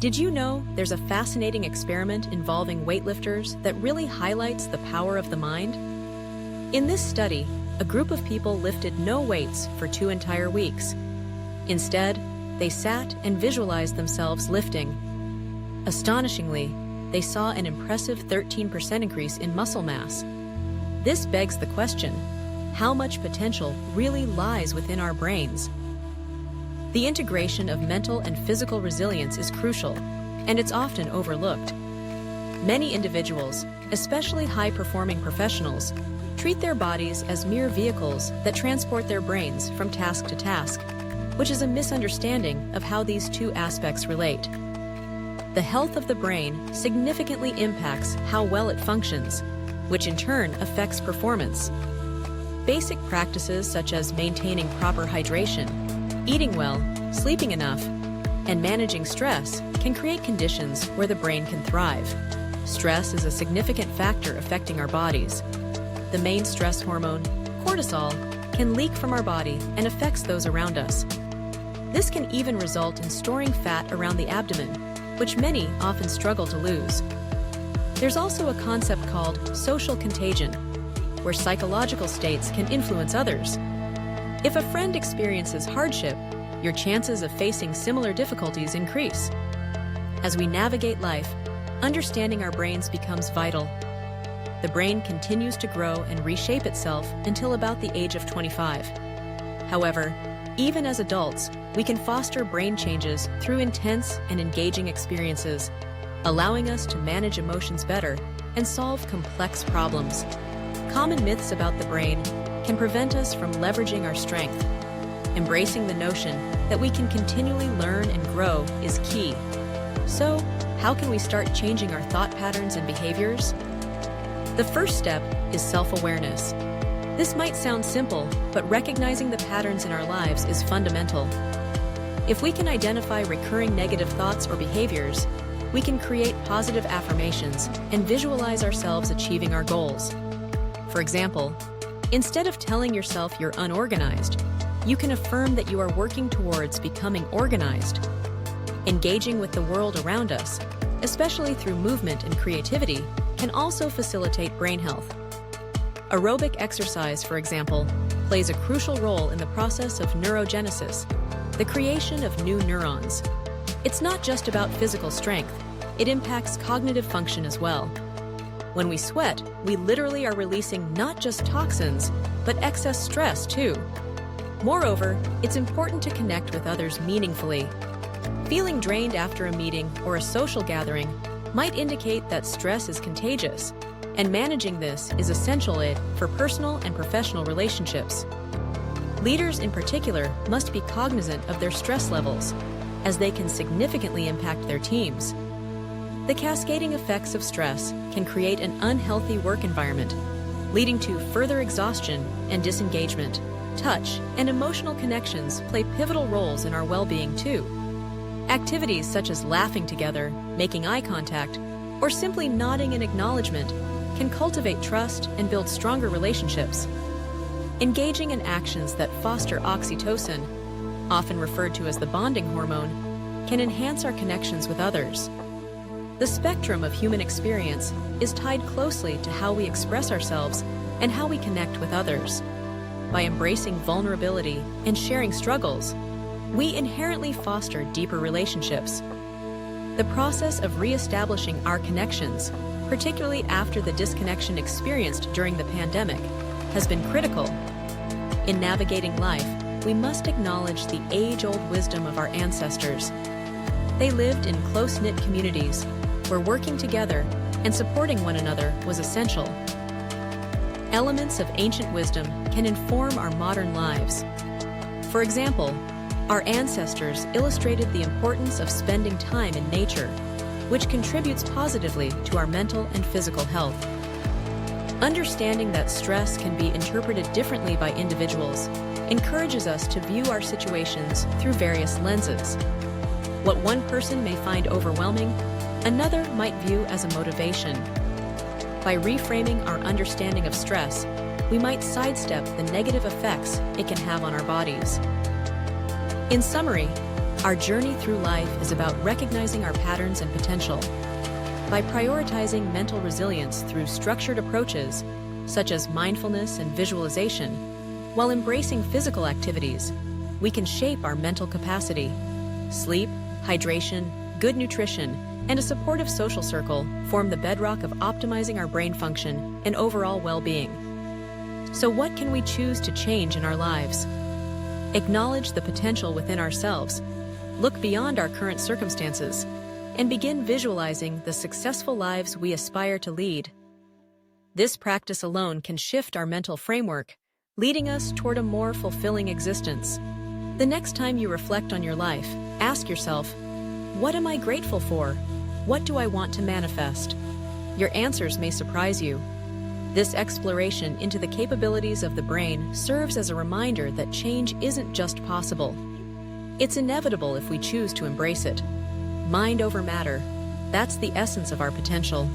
Did you know there's a fascinating experiment involving weightlifters that really highlights the power of the mind? In this study, a group of people lifted no weights for 2 entire weeks. Instead, they sat and visualized themselves lifting. Astonishingly, they saw an impressive 13% increase in muscle mass. This begs the question, how much potential really lies within our brains? The integration of mental and physical resilience is crucial, and it's often overlooked. Many individuals, especially high-performing professionals, treat their bodies as mere vehicles that transport their brains from task to task, which is a misunderstanding of how these two aspects relate. The health of the brain significantly impacts how well it functions, which in turn affects performance. Basic practices such as maintaining proper hydration, eating well, sleeping enough, and managing stress can create conditions where the brain can thrive. Stress is a significant factor affecting our bodies. The main stress hormone, cortisol, can leak from our body and affects those around us. This can even result in storing fat around the abdomen, which many often struggle to lose. There's also a concept called social contagion, where psychological states can influence others. If a friend experiences hardship, your chances of facing similar difficulties increase. As we navigate life, understanding our brains becomes vital. The brain continues to grow and reshape itself until about the age of 25. However, even as adults, we can foster brain changes through intense and engaging experiences, allowing us to manage emotions better and solve complex problems. Common myths about the brain can prevent us from leveraging our strength. Embracing the notion that we can continually learn and grow is key. So, how can we start changing our thought patterns and behaviors? The first step is self-awareness. This might sound simple, but recognizing the patterns in our lives is fundamental. If we can identify recurring negative thoughts or behaviors, we can create positive affirmations and visualize ourselves achieving our goals. For example, instead of telling yourself you're unorganized, you can affirm that you are working towards becoming organized. Engaging with the world around us, especially through movement and creativity, can also facilitate brain health. Aerobic exercise, for example, plays a crucial role in the process of neurogenesis, the creation of new neurons. It's not just about physical strength, it impacts cognitive function as well. When we sweat, we literally are releasing not just toxins, but excess stress too. Moreover, it's important to connect with others meaningfully. Feeling drained after a meeting or a social gathering might indicate that stress is contagious, and managing this is essential for personal and professional relationships. Leaders in particular must be cognizant of their stress levels, as they can significantly impact their teams. The cascading effects of stress can create an unhealthy work environment, leading to further exhaustion and disengagement. Touch and emotional connections play pivotal roles in our well-being too. Activities such as laughing together, making eye contact, or simply nodding in acknowledgement can cultivate trust and build stronger relationships. Engaging in actions that foster oxytocin, often referred to as the bonding hormone, can enhance our connections with others. The spectrum of human experience is tied closely to how we express ourselves and how we connect with others. By embracing vulnerability and sharing struggles, we inherently foster deeper relationships. The process of reestablishing our connections, particularly after the disconnection experienced during the pandemic, has been critical. In navigating life, we must acknowledge the age-old wisdom of our ancestors. They lived in close-knit communities where working together and supporting one another was essential. Elements of ancient wisdom can inform our modern lives. For example, our ancestors illustrated the importance of spending time in nature, which contributes positively to our mental and physical health. Understanding that stress can be interpreted differently by individuals encourages us to view our situations through various lenses. What one person may find overwhelming, another might view as a motivation. By reframing our understanding of stress, we might sidestep the negative effects it can have on our bodies. In summary, Our journey through life is about recognizing our patterns and potential. By prioritizing mental resilience through structured approaches, such as mindfulness and visualization, while embracing physical activities, we can shape our mental capacity. Sleep, hydration, good nutrition, and a supportive social circle form the bedrock of optimizing our brain function and overall well-being. So what can we choose to change in our lives? Acknowledge the potential within ourselves, look beyond our current circumstances, and begin visualizing the successful lives we aspire to lead. This practice alone can shift our mental framework, leading us toward a more fulfilling existence. The next time you reflect on your life, ask yourself, what am I grateful for? What do I want to manifest? Your answers may surprise you. This exploration into the capabilities of the brain serves as a reminder that change isn't just possible. It's inevitable if we choose to embrace it. Mind over matter, that's the essence of our potential.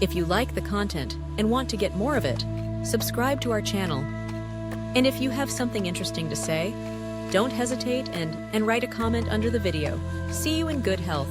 If you like the content and want to get more of it, subscribe to our channel. And if you have something interesting to say, don't hesitate and write a comment under the video. See you in good health.